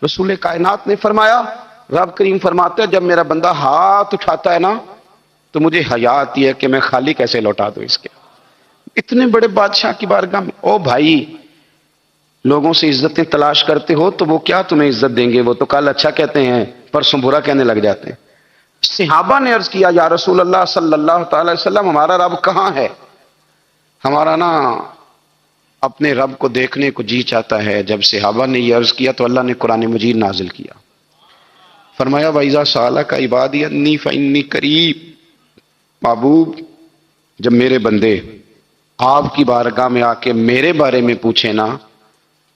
رسول کائنات نے فرمایا، رب کریم فرماتے ہیں جب میرا بندہ ہاتھ اٹھاتا ہے نا تو مجھے حیا آتی ہے کہ میں خالی کیسے لوٹا دوں اس کے۔ اتنے بڑے بادشاہ کی بارگاہ میں، او بھائی لوگوں سے عزتیں تلاش کرتے ہو تو وہ کیا تمہیں عزت دیں گے؟ وہ تو کل اچھا کہتے ہیں پرسوں برا کہنے لگ جاتے ہیں۔ صحابہ نے عرض کیا یا رسول اللہ صلی اللہ تعالی وسلم ہمارا رب کہاں ہے؟ ہمارا نا اپنے رب کو دیکھنے کو جی چاہتا ہے۔ جب صحابہ نے یہ عرض کیا تو اللہ نے قرآن مجید نازل کیا، فرمایا وَإِذَا سَأَلَكَ عِبَادِي عَنِّي فَإِنِّي قَرِيبٌ، محبوب جب میرے بندے آپ کی بارگاہ میں آ کے میرے بارے میں پوچھیں نا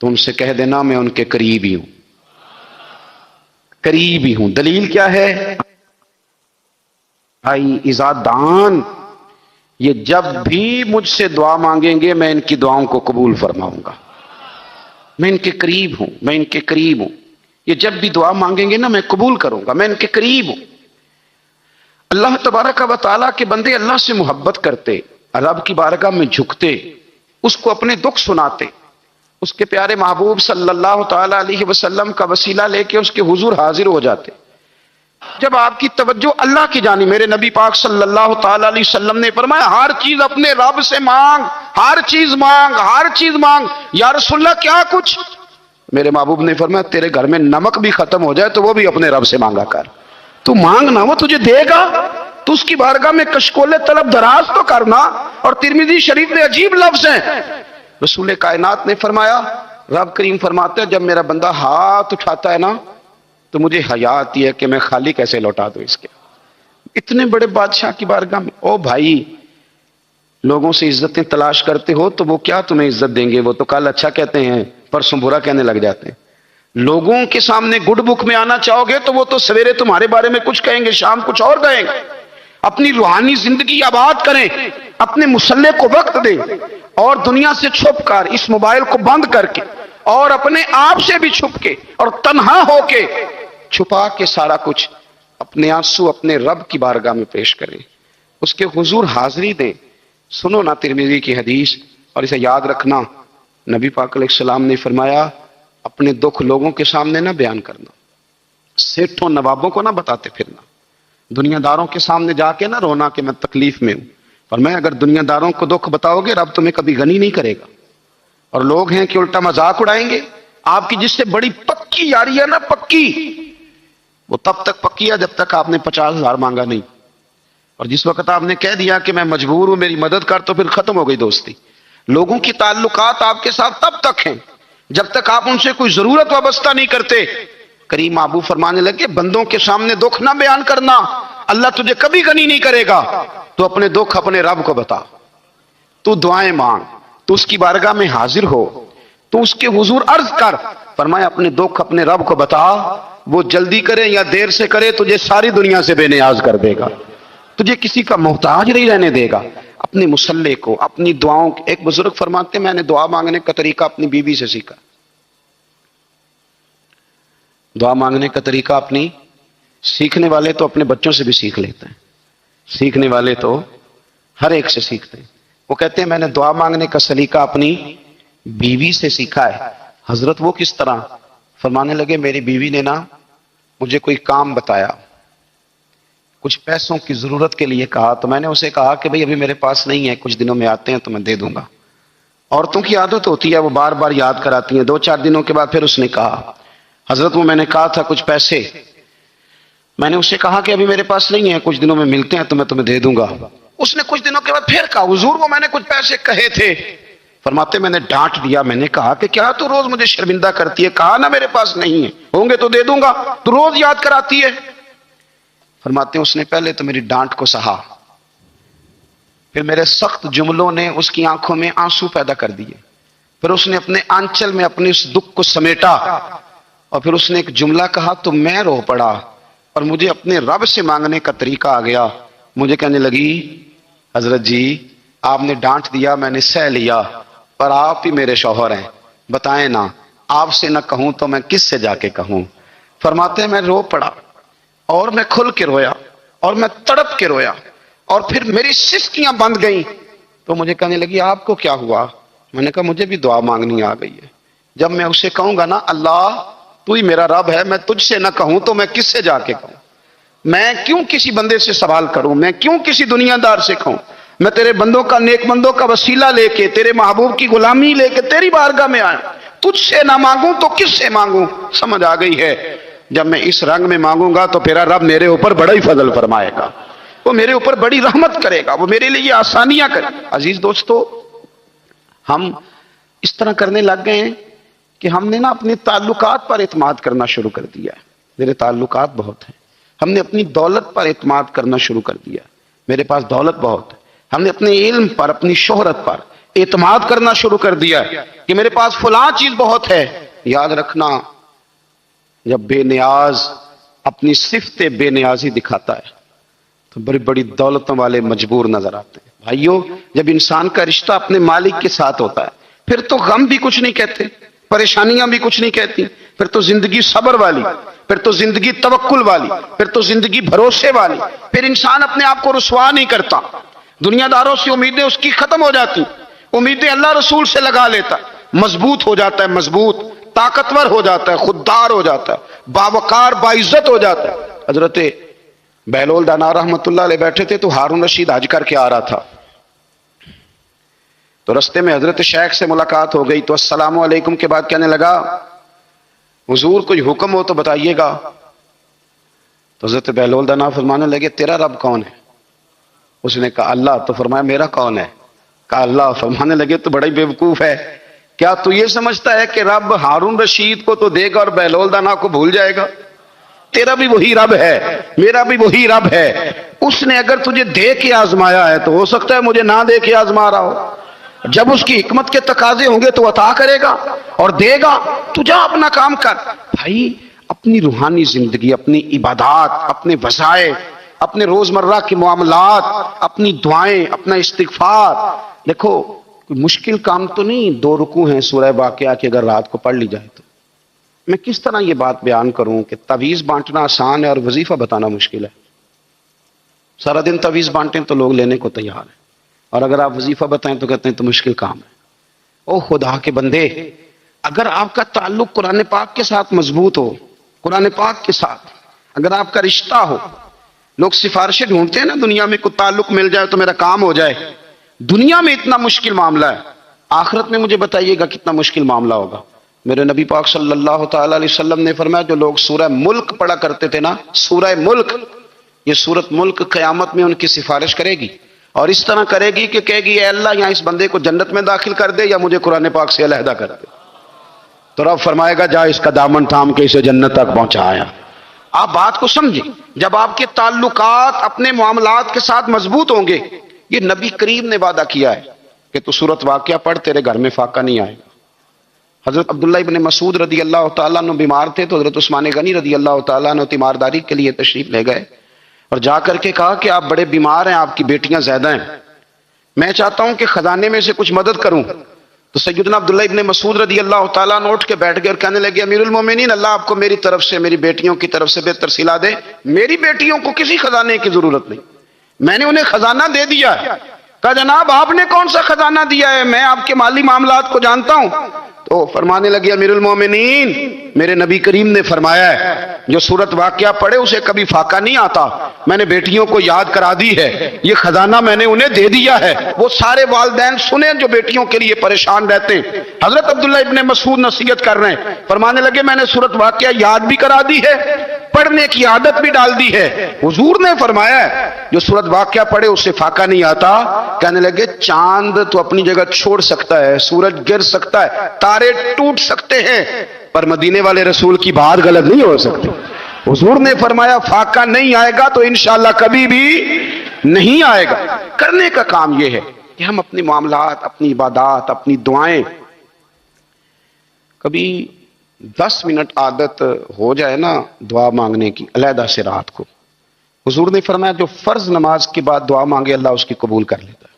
تو ان سے کہہ دینا میں ان کے قریب ہی ہوں، قریب ہی ہوں۔ دلیل کیا ہے؟ اذا دان، یہ جب بھی مجھ سے دعا مانگیں گے میں ان کی دعاؤں کو قبول فرماؤں گا، میں ان کے قریب ہوں، میں ان کے قریب ہوں۔ یہ جب بھی دعا مانگیں گے نا میں قبول کروں گا، میں ان کے قریب ہوں۔ اللہ تبارک و تعالیٰ کے بندے اللہ سے محبت کرتے، رب کی بارگاہ میں جھکتے، اس کو اپنے دکھ سناتے، اس کے پیارے محبوب صلی اللہ تعالی علیہ وسلم کا وسیلہ لے کے اس کے حضور حاضر ہو جاتے۔ جب آپ کی توجہ اللہ کی جانب، میرے نبی پاک صلی اللہ تعالی علیہ وسلم نے فرمایا ہر چیز اپنے رب سے مانگ، ہر چیز مانگ، ہر چیز مانگ۔ یا رسول اللہ کیا کچھ؟ میرے محبوب نے فرمایا تیرے گھر میں نمک بھی ختم ہو جائے تو وہ بھی اپنے رب سے مانگا کر، تو مانگنا وہ تجھے دے گا، تو اس کی بارگاہ میں کشکول طلب دراز تو کرنا۔ اور ترمذی شریف میں عجیب لفظ ہیں، رسول کائنات نے فرمایا، رب کریم فرماتے ہیں جب میرا بندہ ہاتھ اٹھاتا ہے نا تو مجھے حیا آتی ہے کہ میں خالی کیسے لوٹا دوں اس کے۔ اتنے بڑے بادشاہ کی بارگاہ میں، او بھائی لوگوں سے عزتیں تلاش کرتے ہو تو وہ کیا تمہیں عزت دیں گے؟ وہ تو کل اچھا کہتے ہیں پرسوں برا کہنے لگ جاتے ہیں۔ لوگوں کے سامنے گڈ بک میں آنا چاہو گے تو وہ تو سویرے تمہارے بارے میں کچھ کہیں گے، شام کچھ اور کہیں گے۔ اپنی روحانی زندگی آباد کریں، اپنے مسلح کو وقت دیں، اور دنیا سے چھپ کر اس موبائل کو بند کر کے اور اپنے آپ سے بھی چھپ کے اور تنہا ہو کے چھپا کے سارا کچھ اپنے آنسو اپنے رب کی بارگاہ میں پیش کریں، اس کے حضور حاضری دیں۔ سنو نا ترمذی کی حدیث، اور اسے یاد رکھنا، نبی پاک علیہ السلام نے فرمایا اپنے دکھ لوگوں کے سامنے نہ بیان کرنا، سیٹھوں نوابوں کو نہ بتاتے پھرنا، دنیا داروں کے سامنے جا کے نہ رونا کہ میں تکلیف میں ہوں۔ فرمایا اگر دنیا داروں کو دکھ بتاؤ گے رب تمہیں کبھی غنی نہیں کرے گا۔ اور لوگ ہیں کہ الٹا مذاق اڑائیں گے۔ آپ کی جس سے بڑی پکی یاری ہے نا، پکی، وہ تب تک پکی ہے جب تک آپ نے 50,000 مانگا نہیں، اور جس وقت آپ نے کہہ دیا کہ میں مجبور ہوں میری مدد کر تو پھر ختم ہو گئی دوستی۔ لوگوں کی تعلقات آپ کے ساتھ تب تک ہیں جب تک آپ ان سے کوئی ضرورت وابستہ نہیں کرتے۔ کریم محبوب فرمانے لگے بندوں کے سامنے دکھ نہ بیان کرنا، اللہ تجھے کبھی غنی نہیں کرے گا۔ تو اپنے دکھ اپنے رب کو بتا، تو دعائیں مانگ، تو اس کی بارگاہ میں حاضر ہو، تو اس کے حضور عرض کر۔ فرمایا اپنے دکھ اپنے رب کو بتا، وہ جلدی کرے یا دیر سے کرے تجھے ساری دنیا سے بے نیاز کر دے گا، تجھے کسی کا محتاج نہیں رہنے دے گا۔ اپنے مسلح کو، اپنی دعاؤں، ایک بزرگ فرماتے ہیں میں نے دعا مانگنے کا طریقہ اپنی بیوی سے سیکھا۔ دعا مانگنے کا طریقہ اپنی، سیکھنے والے تو اپنے بچوں سے بھی سیکھ لیتے ہیں، سیکھنے والے تو ہر ایک سے سیکھتے ہیں۔ وہ کہتے ہیں میں نے دعا مانگنے کا سلیقہ اپنی بیوی سے سیکھا ہے۔ حضرت وہ کس طرح؟ فرمانے لگے میری بیوی نے نا مجھے کوئی کام بتایا، کچھ پیسوں کی ضرورت کے لیے کہا، تو میں نے اسے کہا کہ بھئی ابھی میرے پاس نہیں ہے، کچھ دنوں میں آتے ہیں تو میں دے دوں گا۔ عورتوں کی عادت ہوتی ہے وہ بار بار یاد کراتی ہیں، 2-4 دنوں کے بعد پھر اس نے کہا حضرت وہ میں نے کہا تھا کچھ پیسے، میں نے اسے کہا کہ ابھی میرے پاس نہیں ہے، کچھ دنوں میں ملتے ہیں تو میں تمہیں دے دوں گا۔ اس نے کچھ دنوں کے بعد پھر کہا حضور وہ میں نے کچھ پیسے کہے تھے۔ فرماتے میں نے ڈانٹ دیا، میں نے کہا کہ کیا تو روز مجھے شرمندہ کرتی ہے، کہا نا میرے پاس نہیں ہے، ہوں گے تو دے دوں گا، تو روز یاد کراتی ہے۔ فرماتے ہیں اس نے پہلے تو میری ڈانٹ کو سہا، پھر میرے سخت جملوں نے اس کی آنکھوں میں آنسو پیدا کر دیے، پھر اس نے اپنے آنچل میں اپنے اس دکھ کو سمیٹا، اور پھر اس نے ایک جملہ کہا تو میں رو پڑا، اور مجھے اپنے رب سے مانگنے کا طریقہ آ گیا۔ مجھے کہنے لگی حضرت جی آپ نے ڈانٹ دیا، میں نے سہ لیا، پر آپ ہی میرے شوہر ہیں، بتائیں نا آپ سے نہ کہوں تو میں کس سے جا کے کہوں۔ فرماتے ہیں میں رو پڑا، اور میں کھل کے رویا، اور میں تڑپ کے رویا، اور پھر میری سسکیاں بند گئیں۔ تو مجھے کہنے لگی آپ کو کیا ہوا؟ میں نے کہا مجھے بھی دعا مانگنی آ گئی ہے، جب میں اسے کہوں گا نا اللہ تو ہی میرا رب ہے، میں تجھ سے نہ کہوں تو میں کس سے جا کے کہوں؟ میں کیوں کسی بندے سے سوال کروں؟ میں کیوں کسی دنیا دار سے کہوں؟ میں تیرے بندوں کا، نیک بندوں کا وسیلہ لے کے، تیرے محبوب کی غلامی لے کے تیری بارگاہ میں آیا، تجھ سے نہ مانگوں تو کس سے مانگوں؟ سمجھ آ گئی ہے؟ جب میں اس رنگ میں مانگوں گا تو پھر رب میرے اوپر بڑا ہی فضل فرمائے گا، وہ میرے اوپر بڑی رحمت کرے گا، وہ میرے لیے آسانیاں کرے گا۔ عزیز دوستو، ہم اس طرح کرنے لگ گئے ہیں کہ ہم نے نا اپنے تعلقات پر اعتماد کرنا شروع کر دیا ہے۔ میرے تعلقات بہت ہیں۔ ہم نے اپنی دولت پر اعتماد کرنا شروع کر دیا، میرے پاس دولت بہت ہے۔ ہم نے اپنے علم پر، اپنی شہرت پر اعتماد کرنا شروع کر دیا کہ میرے پاس فلاں چیز بہت ہے۔ یاد رکھنا، جب بے نیاز اپنی صفت بے نیازی دکھاتا ہے تو بڑی بڑی دولتوں والے مجبور نظر آتے ہیں۔ بھائیو، جب انسان کا رشتہ اپنے مالک کے ساتھ ہوتا ہے پھر تو غم بھی کچھ نہیں کہتے، پریشانیاں بھی کچھ نہیں کہتی، پھر تو زندگی صبر والی، پھر تو زندگی توکل والی، پھر تو زندگی بھروسے والی، پھر انسان اپنے آپ کو رسوا نہیں کرتا، دنیا داروں سے امیدیں اس کی ختم ہو جاتی، امیدیں اللہ رسول سے لگا لیتا، مضبوط ہو جاتا ہے، مضبوط، طاقتور ہو جاتا ہے، خوددار ہو جاتا ہے، باوقار باعزت ہو جاتا ہے۔ حضرت بہلول دانا رحمت اللہ علیہ بیٹھے تھے تو ہارون رشید حج کر کے آ رہا تھا، تو رستے میں حضرت شیخ سے ملاقات ہو گئی تو السلام علیکم کے بعد کہنے لگا، حضور کوئی حکم ہو تو بتائیے گا۔ تو حضرت بہلول دانا فرمانے لگے، تیرا رب کون ہے؟ اس نے کہا اللہ۔ تو فرمایا میرا کون ہے؟ کہا اللہ۔ فرمانے لگے تو بڑا ہی بیوقوف ہے، کیا تو یہ سمجھتا ہے کہ رب ہارون رشید کو تو دے گا اور بہلول دانا کو بھول جائے گا؟ تیرا بھی وہی رب ہے، میرا بھی وہی رب ہے۔ اس نے اگر تجھے دے کے آزمایا ہے تو ہو سکتا ہے مجھے نہ دے کے آزما رہا ہو۔ جب اس کی حکمت کے تقاضے ہوں گے تو عطا کرے گا اور دے گا، تو جا اپنا کام کر۔ بھائی، اپنی روحانی زندگی، اپنی عبادات، اپنے وظائف، اپنے روزمرہ کے معاملات، اپنی دعائیں، اپنا استغفار، دیکھو کوئی مشکل کام تو نہیں۔ 2 رکوع ہیں سورہ واقعہ کی، اگر رات کو پڑھ لی جائے تو میں کس طرح یہ بات بیان کروں کہ تعویذ بانٹنا آسان ہے اور وظیفہ بتانا مشکل ہے۔ سارا دن تعویذ بانٹیں تو لوگ لینے کو تیار ہیں، اور اگر آپ وظیفہ بتائیں تو کہتے ہیں تو مشکل کام ہے۔ او خدا کے بندے، اگر آپ کا تعلق قرآن پاک کے ساتھ مضبوط ہو، قرآن پاک کے ساتھ اگر آپ کا رشتہ ہو، لوگ سفارشیں ڈھونڈتے ہیں نا دنیا میں، کوئی تعلق مل جائے تو میرا کام ہو جائے۔ دنیا میں اتنا مشکل معاملہ ہے، آخرت میں مجھے بتائیے گا کتنا مشکل معاملہ ہوگا۔ میرے نبی پاک صلی اللہ تعالی علیہ وسلم نے فرمایا، جو لوگ سورہ ملک پڑھا کرتے تھے نا، سورہ ملک، یہ سورت ملک قیامت میں ان کی سفارش کرے گی، اور اس طرح کرے گی کہ کہے گی اے اللہ یہاں اس بندے کو جنت میں داخل کر دے یا مجھے قرآن پاک سے علیحدہ کر دے۔ تو رب فرمائے گا جا اس کا دامن تھام کے اسے جنت تک پہنچایا۔ آپ بات کو سمجھیں، جب آپ کے تعلقات اپنے معاملات کے ساتھ مضبوط ہوں گے، یہ نبی کریم نے وعدہ کیا ہے کہ تو سورت واقعہ پڑھ، تیرے گھر میں فاقہ نہیں آئے گا۔ حضرت عبداللہ ابن مسعود رضی اللہ تعالیٰ عنہ بیمار تھے تو حضرت عثمان غنی رضی اللہ تعالیٰ عنہ تیمارداری کے لیے تشریف لے گئے اور جا کر کے کہا کہ آپ بڑے بیمار ہیں، آپ کی بیٹیاں زیادہ ہیں، میں چاہتا ہوں کہ خزانے میں سے کچھ مدد کروں۔ تو سیدنا عبداللہ ابن مسعود رضی اللہ تعالیٰ عنہ اٹھ کے بیٹھ گئے اور کہنے لگے، امیر المومنین، اللہ آپ کو میری طرف سے، میری بیٹیوں کی طرف سے بہتر صلہ دے، میری بیٹیوں کو کسی خزانے کی ضرورت نہیں، میں نے انہیں خزانہ دے دیا ہے۔ کہا جناب آپ نے کون سا خزانہ دیا ہے، میں آپ کے مالی معاملات کو جانتا ہوں۔ تو فرمانے لگے، امیر المومنین، میرے نبی کریم نے فرمایا ہے جو سورت واقعہ پڑھے اسے کبھی فاقہ نہیں آتا، میں نے بیٹیوں کو یاد کرا دی ہے، یہ خزانہ میں نے انہیں دے دیا ہے۔ وہ سارے والدین سنیں جو بیٹیوں کے لیے پریشان رہتے ہیں۔ حضرت عبداللہ ابن مسعود نصیحت کر رہے ہیں، فرمانے لگے میں نے سورت واقعہ یاد بھی کرا دی ہے، پڑھنے کی عادت بھی ڈال دی ہے۔ حضور نے فرمایا ہے جو سورت واقعہ پڑھے اسے فاقہ نہیں آتا۔ کہنے لگے چاند تو اپنی جگہ چھوڑ سکتا ہے، سورج گر سکتا ہے، تارے ٹوٹ سکتے ہیں، پر مدینے والے رسول کی بات غلط نہیں ہو سکتی۔ حضور نے فرمایا فاقہ نہیں آئے گا تو انشاءاللہ کبھی بھی نہیں آئے گا۔ کرنے کا کام یہ ہے کہ ہم اپنے معاملات، اپنی عبادات، اپنی دعائیں، کبھی 10 منٹ عادت ہو جائے نا دعا مانگنے کی علیحدہ سے رات کو۔ حضور نے فرمایا جو فرض نماز کے بعد دعا مانگے اللہ اس کی قبول کر لیتا ہے۔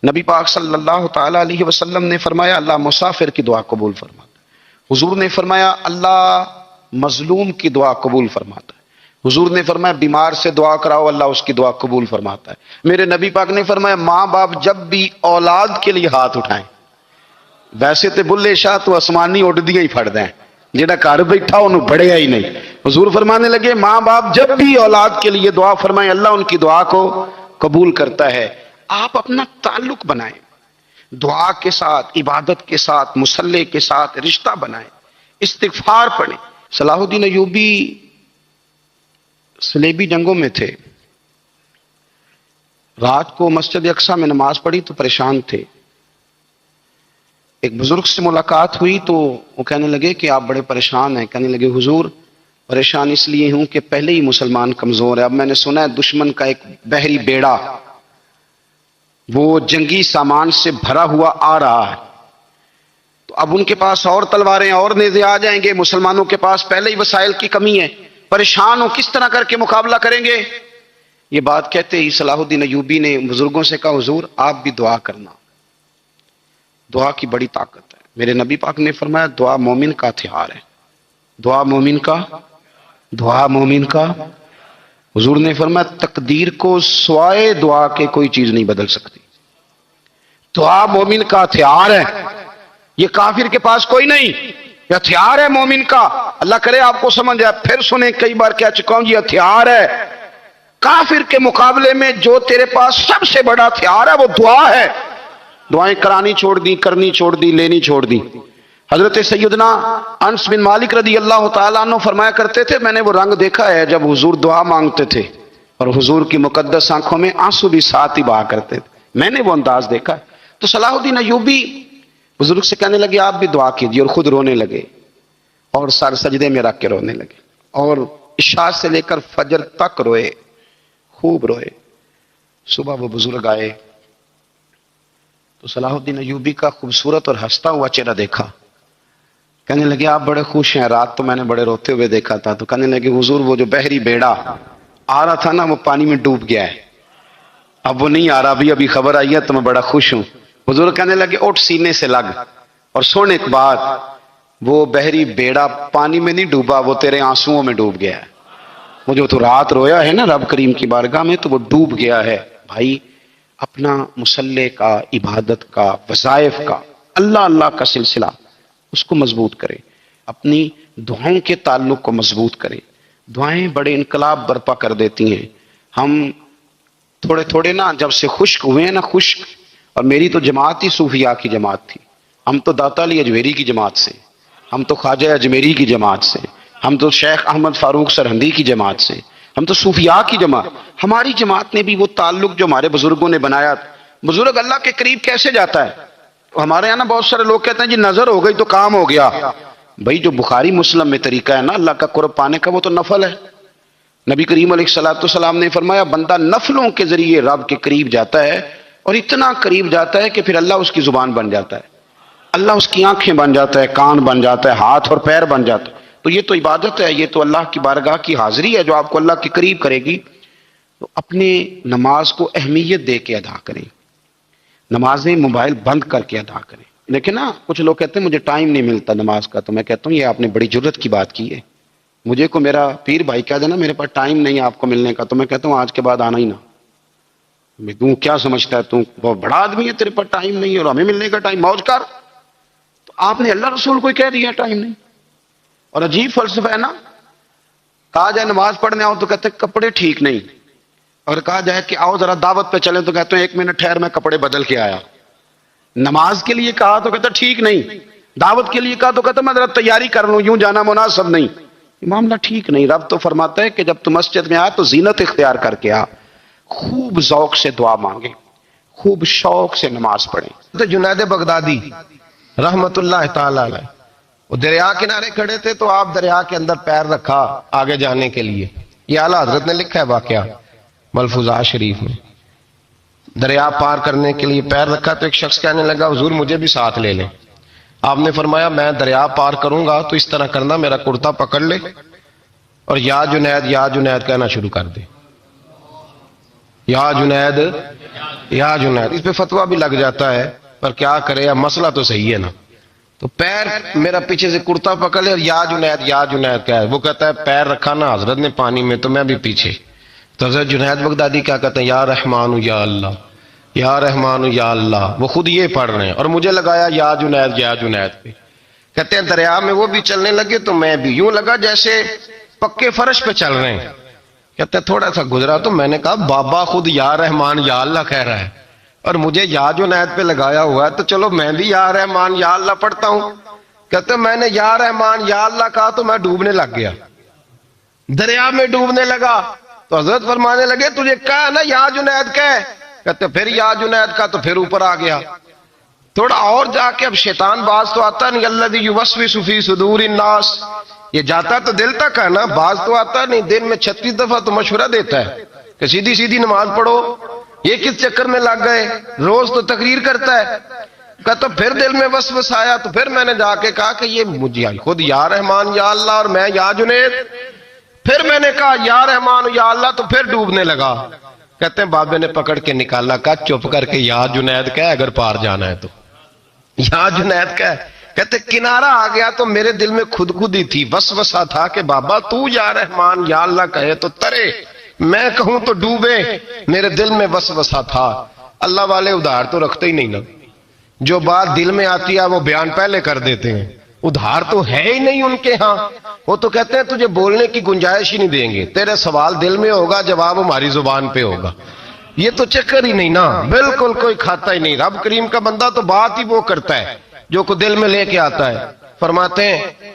نبی پاک صلی اللہ تعالی علیہ وسلم نے فرمایا اللہ مسافر کی دعا قبول فرماتا ہے۔ حضور نے فرمایا اللہ مظلوم کی دعا قبول فرماتا ہے۔ حضور نے فرمایا بیمار سے دعا کراؤ اللہ اس کی دعا قبول فرماتا ہے۔ میرے نبی پاک نے فرمایا ماں باپ جب بھی اولاد کے لیے ہاتھ اٹھائیں، ویسے تے بلے شاہ تو آسمانی اڈ دیا ہی پھڑ دیں، جڑا گھر بیٹھا انہوں پڑھیا ہی نہیں. حضور فرمانے لگے ماں باپ جب بھی اولاد کے لیے دعا فرمائیں اللہ ان کی دعا کو قبول کرتا ہے. آپ اپنا تعلق بنائیں دعا کے ساتھ، عبادت کے ساتھ، مصلی کے ساتھ رشتہ بنائیں، استغفار پڑھیں. صلاح الدین ایوبی صلیبی جنگوں میں تھے، رات کو مسجد اقصی میں نماز پڑھی تو پریشان تھے. ایک بزرگ سے ملاقات ہوئی تو وہ کہنے لگے کہ آپ بڑے پریشان ہیں. کہنے لگے حضور پریشان اس لیے ہوں کہ پہلے ہی مسلمان کمزور ہے، اب میں نے سنا ہے دشمن کا ایک بحری بیڑا وہ جنگی سامان سے بھرا ہوا آ رہا ہے، تو اب ان کے پاس اور تلواریں اور نیزے آ جائیں گے، مسلمانوں کے پاس پہلے ہی وسائل کی کمی ہے، پریشان ہو کس طرح کر کے مقابلہ کریں گے. یہ بات کہتے ہی صلاح الدین ایوبی نے بزرگوں سے کہا حضور آپ بھی دعا کرنا، دعا کی بڑی طاقت ہے. میرے نبی پاک نے فرمایا دعا مومن کا ہتھیار ہے، دعا مومن کا. حضور نے فرمایا تقدیر کو سوائے دعا کے کوئی چیز نہیں بدل سکتی. دعا مومن کا ہتھیار ہے، یہ کافر کے پاس کوئی نہیں، یہ ہتھیار ہے مومن کا. اللہ کرے آپ کو سمجھ آئے. پھر سنیں کئی بار کہہ چکا ہوں یہ ہتھیار ہے. کافر کے مقابلے میں جو تیرے پاس سب سے بڑا ہتھیار ہے وہ دعا ہے. دعائیں کرانی چھوڑ دی، کرنی چھوڑ دی، لینی چھوڑ دی. حضرت سیدنا انس بن مالک رضی اللہ تعالیٰ عنہ فرمایا کرتے تھے میں نے وہ رنگ دیکھا ہے جب حضور دعا مانگتے تھے اور حضور کی مقدس آنکھوں میں آنسو بھی ساتھ ہی بہا کرتے تھے، میں نے وہ انداز دیکھا ہے. تو صلاح الدین ایوبی بزرگ سے کہنے لگے آپ بھی دعا کیجیے، اور خود رونے لگے اور سر سجدے میں رکھ کے رونے لگے، اور عشاء سے لے کر فجر تک روئے، خوب روئے. صبح وہ بزرگ آئے تو صلاح الدین ایوبی کا خوبصورت اور ہنستا ہوا چہرہ دیکھا. کہنے لگے آپ بڑے خوش ہیں، رات تو میں نے بڑے روتے ہوئے دیکھا تھا. تو کہنے لگے حضور وہ جو بحری بیڑا آ رہا تھا نا وہ پانی میں ڈوب گیا ہے، اب وہ نہیں آ رہا، ابھی خبر آئی ہے تو میں بڑا خوش ہوں. حضور کہنے لگے اٹھ سینے سے لگ، اور سن ایک بات، وہ بحری بیڑا پانی میں نہیں ڈوبا، وہ تیرے آنسوؤں میں ڈوب گیا ہے. وہ جو تو رات رویا ہے نا رب کریم کی بارگاہ میں تو وہ ڈوب گیا ہے. بھائی اپنا مصلی کا، عبادت کا، وظائف کا، اللہ اللہ کا سلسلہ اس کو مضبوط کرے، اپنی دعاؤں کے تعلق کو مضبوط کرے. دعائیں بڑے انقلاب برپا کر دیتی ہیں. ہم تھوڑے تھوڑے نا جب سے خشک ہوئے ہیں نا، خشک، اور میری تو جماعت ہی صوفیاء کی جماعت تھی. ہم تو داتا علی اجمیری کی جماعت سے، ہم تو خواجہ اجمیری کی جماعت سے، ہم تو شیخ احمد فاروق سرہندی کی جماعت سے، ہم تو صوفیاء کی جماعت. ہماری جماعت نے بھی وہ تعلق جو ہمارے بزرگوں نے بنایا. بزرگ اللہ کے قریب کیسے جاتا ہے؟ ہمارے یہاں نا بہت سارے لوگ کہتے ہیں جی نظر ہو گئی تو کام ہو گیا. بھائی جو بخاری مسلم میں طریقہ ہے نا اللہ کا قرب پانے کا وہ تو نفل ہے. نبی کریم علیہ الصلوۃ والسلام نے فرمایا بندہ نفلوں کے ذریعے رب کے قریب جاتا ہے، اور اتنا قریب جاتا ہے کہ پھر اللہ اس کی زبان بن جاتا ہے، اللہ اس کی آنکھیں بن جاتا ہے، کان بن جاتا ہے، ہاتھ اور پیر بن جاتا ہے. تو یہ تو عبادت ہے، یہ تو اللہ کی بارگاہ کی حاضری ہے جو آپ کو اللہ کے قریب کرے گی. تو اپنے نماز کو اہمیت دے کے ادا کریں، نمازیں موبائل بند کر کے ادا کریں. لیکن نا کچھ لوگ کہتے ہیں مجھے ٹائم نہیں ملتا نماز کا، تو میں کہتا ہوں یہ آپ نے بڑی جرت کی بات کی ہے. مجھے کو میرا پیر بھائی کہہ دینا میرے پاس ٹائم نہیں آپ کو ملنے کا، تو میں کہتا ہوں آج کے بعد آنا ہی نہ. میں تم کیا سمجھتا ہے، تم بہت بڑا آدمی ہے، تیرے پاس ٹائم نہیں ہے اور ہمیں ملنے کا ٹائم، موج کر. تو آپ نے اللہ رسول کو کہہ دیا ٹائم نہیں. اور عجیب فلسفہ ہے نا، کہا جائے نماز پڑھنے آؤ تو کہتے ہیں کپڑے ٹھیک نہیں، اور کہا جائے کہ آؤ ذرا دعوت پہ چلیں تو کہتے ہیں ایک منٹ ٹھہر میں کپڑے بدل کے آیا. نماز کے لیے کہا تو کہتا ٹھیک نہیں، دعوت کے لیے کہا تو کہتا میں ذرا تیاری کر لوں، یوں جانا مناسب نہیں. معاملہ ٹھیک نہیں. رب تو فرماتا ہے کہ جب تم مسجد میں آ تو زینت اختیار کر کے آ، خوب ذوق سے دعا مانگے، خوب شوق سے نماز پڑھیں. تو جنید بغدادی رحمت اللہ تعالی علیہ وہ دریا کنارے کھڑے تھے تو آپ دریا کے اندر پیر رکھا آگے جانے کے لیے. یہ اعلیٰ حضرت نے لکھا ہے واقعہ ملفوظات شریف میں. دریا پار کرنے کے لیے پیر رکھا تو ایک شخص کہنے لگا حضور مجھے بھی ساتھ لے لیں. آپ نے فرمایا میں دریا پار کروں گا تو اس طرح کرنا میرا کرتا پکڑ لے اور یا جنید کہنا شروع کر دے. یا جنید یا جنید. اس پہ فتویٰ بھی لگ جاتا ہے پر کیا کرے، اب مسئلہ تو صحیح ہے نا. تو پیر میرا پیچھے سے کرتا پکڑ لے اور یا جنید کہا ہے. وہ کہتا ہے پیر رکھا نا حضرت نے پانی میں تو میں بھی پیچھے. تو حضرت جنید بغدادی کیا کہتے ہیں یا رحمان یا اللہ، یا رحمان یا اللہ. وہ خود یہ پڑھ رہے ہیں اور مجھے لگایا یا جنید پہ. کہتے ہیں دریا میں وہ بھی چلنے لگے تو میں بھی، یوں لگا جیسے پکے فرش پہ چل رہے ہیں۔ کہتے ہیں تھوڑا سا گزرا تو میں نے کہا بابا خود یا رحمان یا اللہ کہہ رہا ہے اور مجھے یا جنید پہ لگایا ہوا ہے، تو چلو میں بھی یا رحمان یا اللہ پڑھتا ہوں۔ کہتے ہیں میں نے یا رحمان یا اللہ کہا تو میں ڈوبنے لگ گیا، دریا میں ڈوبنے لگا۔ تو حضرت فرمانے لگے تجھے کہا نا یا جنید کہہ، کہتے پھر یا جنید کا تو پھر اوپر آ گیا۔ تھوڑا اور جا کے اب شیطان باز تو آتا نہیں، الذی یوسوس فی صدور الناس، یہ جاتا تو دل تک ہے نا، باز تو آتا نہیں، دن میں 36 دفعہ تو مشورہ دیتا ہے کہ سیدھی سیدھی نماز پڑھو، یہ کس چکر میں لگ گئے، روز تو تقریر کرتا ہے۔ کہتا پھر دل میں وسوسہ آیا تو پھر میں نے جا کے کہا کہ یہ مجھے خود یا رحمان یا اللہ اور میں یا جنید، پھر میں نے کہا یا رحمان یا اللہ تو پھر ڈوبنے لگا۔ کہتے ہیں بابے نے پکڑ کے نکالا، کہا چپ کر کے یا جنید کہہ اگر پار جانا ہے تو، یا جنید کہہ۔ کہتے کنارہ آ گیا تو میرے دل میں خود ہی تھی، وسوسہ تھا کہ بابا تو یا رحمان یا اللہ کہے تو ترے، میں کہوں تو ڈوبے، میرے دل میں وسوسہ تھا۔ اللہ والے ادھار تو رکھتے ہی نہیں نا، جو بات دل میں آتی ہے وہ بیان پہلے کر دیتے ہیں، ادھار تو ہے ہی نہیں ان کے ہاں۔ وہ تو کہتے ہیں تجھے بولنے کی گنجائش ہی نہیں دیں گے، تیرے سوال دل میں ہوگا جواب ہماری زبان پہ ہوگا، یہ تو چکر ہی نہیں نا، بالکل کوئی کھاتا ہی نہیں۔ رب کریم کا بندہ تو بات ہی وہ کرتا ہے جو کو دل میں لے کے آتا ہے۔ فرماتے ہیں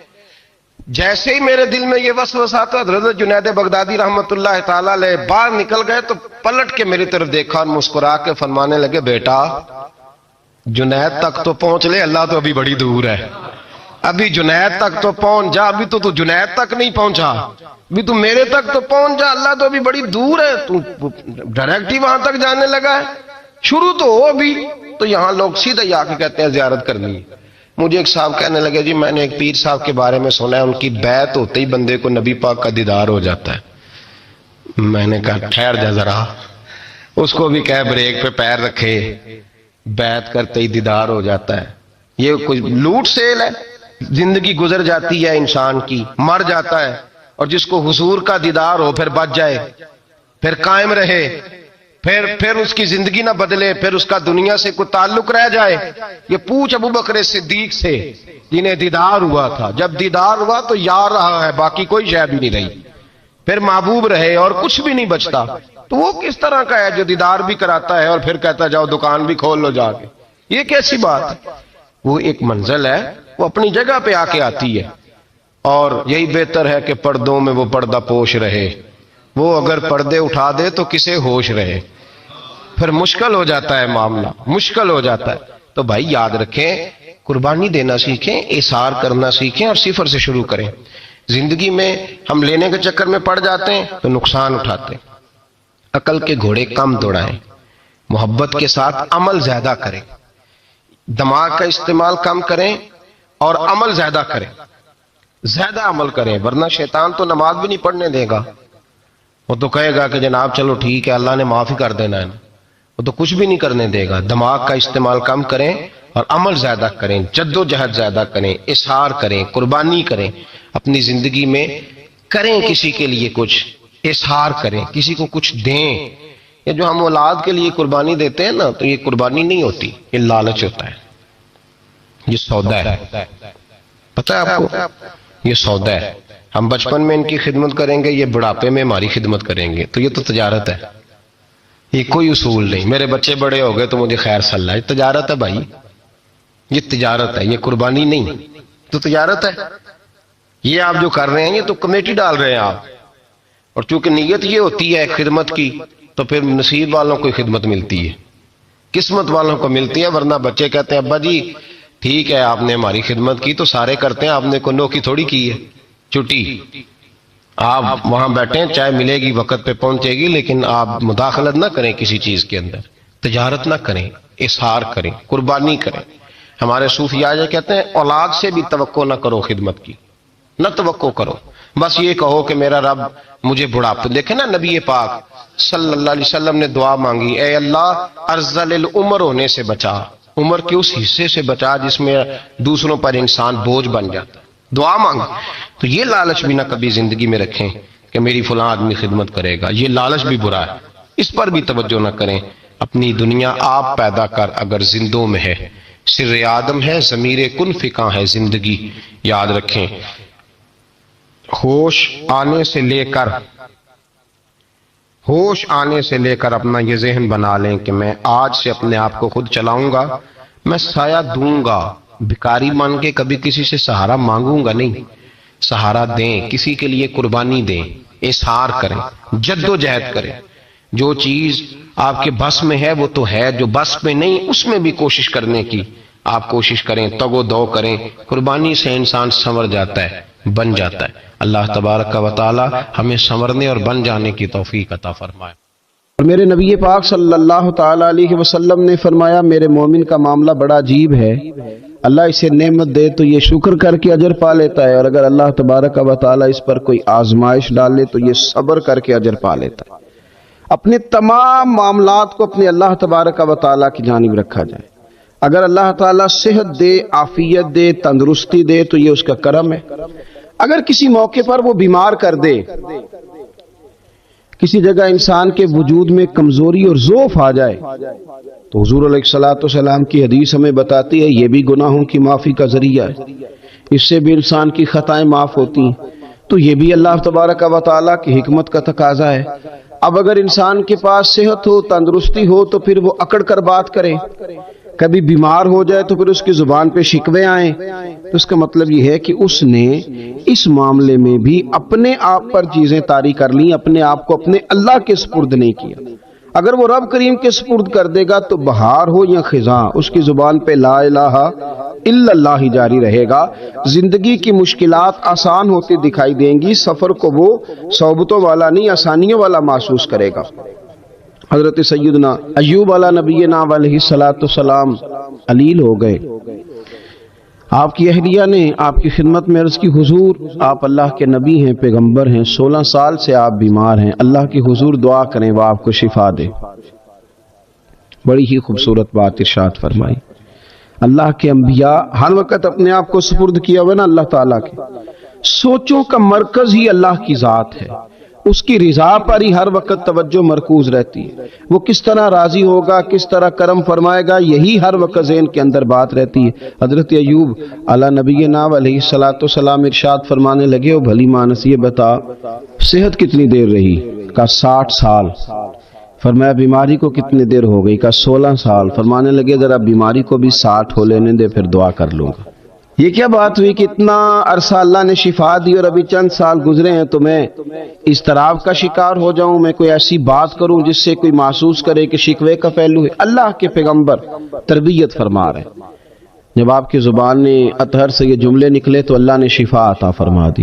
جیسے ہی میرے دل میں یہ وسوسہ تھا، حضرت جنید بغدادی رحمت اللہ تعالی علیہ باہر نکل گئے تو پلٹ کے میری طرف دیکھا اور مسکرا کے فرمانے لگے بیٹا جنید تک تو پہنچ لے، اللہ تو ابھی بڑی دور ہے، ابھی جنید تک تو پہنچ جا، ابھی تو جنید تک نہیں پہنچا، ابھی تو میرے تک تو پہنچ جا، اللہ تو ابھی بڑی دور ہے، تو ڈائریکٹ ہی وہاں تک جانے لگا ہے، شروع تو ہو ابھی۔ تو یہاں لوگ سیدھا ہی آ کے کہتے ہیں زیارت کرنی ہے۔ مجھے ایک صاحب کہنے لگے جی میں نے ایک پیر صاحب کے بارے میں سنا ہے ان کی بیعت ہوتے ہی بندے کو نبی پاک کا دیدار ہو جاتا ہے۔ میں نے کہا ٹھہر جا ذرا، اس کو بھی کہہ بریک پہ پیر رکھے، بیعت کرتے ہی دیدار ہو جاتا ہے، یہ کوئی لوٹ سیل ہے؟ زندگی گزر جاتی ہے انسان کی، مر جاتا ہے، اور جس کو حضور کا دیدار ہو پھر بچ جائے، پھر قائم رہے، پھر اس کی زندگی نہ بدلے، پھر اس کا دنیا سے کوئی تعلق رہ جائے۔ یہ پوچھ ابو بکر صدیق سے جنہیں دیدار ہوا تھا، جب دیدار ہوا تو یار رہا ہے، باقی کوئی شے بھی نہیں رہی، پھر محبوب رہے اور کچھ بھی نہیں بچتا۔ تو وہ کس طرح کا ہے جو دیدار بھی کراتا ہے اور پھر کہتا جاؤ دکان بھی کھول لو جا کے؟ یہ کیسی بات ہے؟ وہ ایک منزل ہے، وہ اپنی جگہ پہ آ کے آتی ہے، اور یہی بہتر ہے کہ پردوں میں وہ پردہ پوش رہے، وہ اگر پردے اٹھا دے تو کسے ہوش رہے، پھر مشکل ہو جاتا ہے معاملہ، مشکل ہو جاتا ہے۔ تو بھائی یاد رکھیں، قربانی دینا سیکھیں، اثار کرنا سیکھیں اور صفر سے شروع کریں۔ زندگی میں ہم لینے کے چکر میں پڑ جاتے ہیں تو نقصان اٹھاتے ہیں۔ عقل کے گھوڑے کم دوڑائیں، محبت کے ساتھ عمل زیادہ کریں، دماغ کا استعمال کم کریں اور عمل زیادہ کریں، زیادہ عمل کریں، ورنہ شیطان تو نماز بھی نہیں پڑھنے دے گا، وہ تو کہے گا کہ جناب چلو ٹھیک ہے اللہ نے معاف ہی کر دینا ہے، وہ تو کچھ بھی نہیں کرنے دے گا۔ دماغ کا استعمال کم کریں اور عمل زیادہ کریں، جد و جہد زیادہ کریں، اظہار کریں، قربانی کریں، اپنی زندگی میں کریں، کسی کے لیے کچھ اظہار کریں، کسی کو کچھ دیں۔ یہ جو ہم اولاد کے لیے قربانی دیتے ہیں نا، تو یہ قربانی نہیں ہوتی، یہ لالچ ہوتا ہے، یہ سودا ہے، پتہ ہے آپ کو، یہ سودا ہے۔ ہم بچپن میں ان کی خدمت کریں گے، یہ بڑھاپے میں ہماری خدمت کریں گے، تو یہ تو تجارت ہے، یہ کوئی اصول نہیں۔ میرے بچے بڑے ہو گئے تو مجھے خیر صلاح، یہ تجارت ہے بھائی، یہ تجارت ہے، یہ قربانی نہیں، تو تجارت ہے۔ یہ آپ جو کر رہے ہیں یہ تو کمیٹی ڈال رہے ہیں آپ، اور چونکہ نیت یہ ہوتی ہے خدمت کی، تو پھر نصیب والوں کو خدمت ملتی ہے، قسمت والوں کو ملتی ہے، ورنہ بچے کہتے ہیں ابا جی ٹھیک ہے آپ نے ہماری خدمت کی تو سارے کرتے ہیں، آپ نے کو نوکی تھوڑی کی ہے، چھٹی آپ وہاں بیٹھیں، چائے ملے گی وقت پہ پہنچے گی، لیکن آپ مداخلت نہ کریں کسی چیز کے اندر، تجارت نہ کریں، اظہار کریں، قربانی کریں۔ ہمارے صوفیاء یہ کہتے ہیں اولاد سے بھی توقع نہ کرو خدمت کی، نہ توقع کرو، بس یہ کہو کہ میرا رب مجھے بڑھاپے، دیکھیں نا نبی پاک صلی اللہ علیہ وسلم نے دعا مانگی، اے اللہ ارذل العمر ہونے سے بچا، عمر کے اس حصے سے بچا جس میں دوسروں پر انسان بوجھ بن جاتا ہے، دعا مانگی۔ تو یہ لالچ بھی نہ کبھی زندگی میں رکھیں کہ میری فلاں آدمی خدمت کرے گا، یہ لالچ بھی برا ہے، اس پر بھی توجہ نہ کریں۔ اپنی دنیا آپ پیدا کر اگر زندوں میں ہے، سر آدم ہے، ضمیر کن فکاں ہے زندگی، یاد رکھیں۔ ہوش آنے سے لے کر اپنا یہ ذہن بنا لیں کہ میں آج سے اپنے آپ کو خود چلاؤں گا، میں سایہ دوں گا، بھکاری مان کے کبھی کسی سے سہارا مانگوں گا نہیں، سہارا دیں، کسی کے لیے قربانی دیں، اظہار کریں، جد و جہد کریں۔ جو چیز آپ کے بس میں ہے وہ تو ہے، جو بس میں نہیں اس میں بھی کوشش کرنے کی آپ کوشش کریں، تگ و دو کریں۔ قربانی سے انسان سنور جاتا ہے، بن جاتا ہے۔ اللہ تبارک و تعالی ہمیں سنورنے اور بن جانے کی توفیق عطا فرمائے۔ اور میرے نبی پاک صلی اللہ تعالی علیہ وسلم نے فرمایا میرے مومن کا معاملہ بڑا عجیب ہے، اللہ اسے نعمت دے تو یہ شکر کر کے اجر پا لیتا ہے، اور اگر اللہ تبارک و تعالی اس پر کوئی آزمائش ڈالے تو یہ صبر کر کے اجر پا لیتا ہے۔ اپنے تمام معاملات کو اپنے اللہ تبارک و تعالی کی جانب رکھا جائے۔ اگر اللہ تعالیٰ صحت دے، عافیت دے، تندرستی دے تو یہ اس کا کرم ہے۔ اگر کسی موقع پر وہ بیمار کر دے، کسی جگہ انسان کے وجود میں کمزوری اور ضعف آ جائے تو حضور علیہ الصلوۃ والسلام کی حدیث ہمیں بتاتی ہے یہ بھی گناہوں کی معافی کا ذریعہ ہے، اس سے بھی انسان کی خطائیں معاف ہوتی ہیں، تو یہ بھی اللہ تبارک و تعالیٰ کی حکمت کا تقاضا ہے۔ اب اگر انسان کے پاس صحت ہو، تندرستی ہو تو پھر وہ اکڑ کر بات کرے، کبھی بیمار ہو جائے تو پھر اس کی زبان پہ شکوے آئیں، تو اس کا مطلب یہ ہے کہ اس نے اس معاملے میں بھی اپنے آپ پر چیزیں طاری کر لیں، اپنے آپ کو اپنے اللہ کے سپرد نہیں کیا۔ اگر وہ رب کریم کے سپرد کر دے گا تو بہار ہو یا خزاں اس کی زبان پہ لا الہ الا اللہ ہی جاری رہے گا، زندگی کی مشکلات آسان ہوتی دکھائی دیں گی، سفر کو وہ صعوبتوں والا نہیں آسانیوں والا محسوس کرے گا۔ حضرت سیدنا ایوب علیہ نبینا علیہ الصلوۃ والسلام علیل ہو گئے، آپ کی اہلیہ نے آپ کی خدمت میں عرض کی حضور آپ اللہ کے نبی ہیں، پیغمبر ہیں، 16 سال سے آپ بیمار ہیں، اللہ کی حضور دعا کریں وہ آپ کو شفا دے۔ بڑی ہی خوبصورت بات ارشاد فرمائی۔ اللہ کے انبیاء ہر وقت اپنے آپ کو سپرد کیا ہوا نا اللہ تعالیٰ کے، سوچوں کا مرکز ہی اللہ کی ذات ہے، اس کی رضا پر ہی ہر وقت توجہ مرکوز رہتی ہے، وہ کس طرح راضی ہوگا، کس طرح کرم فرمائے گا، یہی ہر وقت ذہن کے اندر بات رہتی ہے۔ حضرت ایوب علی نبینا علیہ الصلوۃ والسلام ارشاد فرمانے لگے او بھلی مانس یہ بتا صحت کتنی دیر رہی؟ کہا 60 سال۔ فرمایا بیماری کو کتنی دیر ہو گئی؟ کہا 16 سال۔ فرمانے لگے ذرا بیماری کو بھی 60 ہو لینے دے پھر دعا کر لوں گا۔ یہ کیا بات ہوئی کہ اتنا عرصہ اللہ نے شفا دی اور ابھی چند سال گزرے ہیں تو میں اضطراب کا شکار ہو جاؤں، میں کوئی ایسی بات کروں جس سے کوئی محسوس کرے کہ شکوے کا پہلو ہے؟ اللہ کے پیغمبر تربیت فرما رہے ہیں، جب آپ کی زبان نے اطہر سے یہ جملے نکلے تو اللہ نے شفا عطا فرما دی۔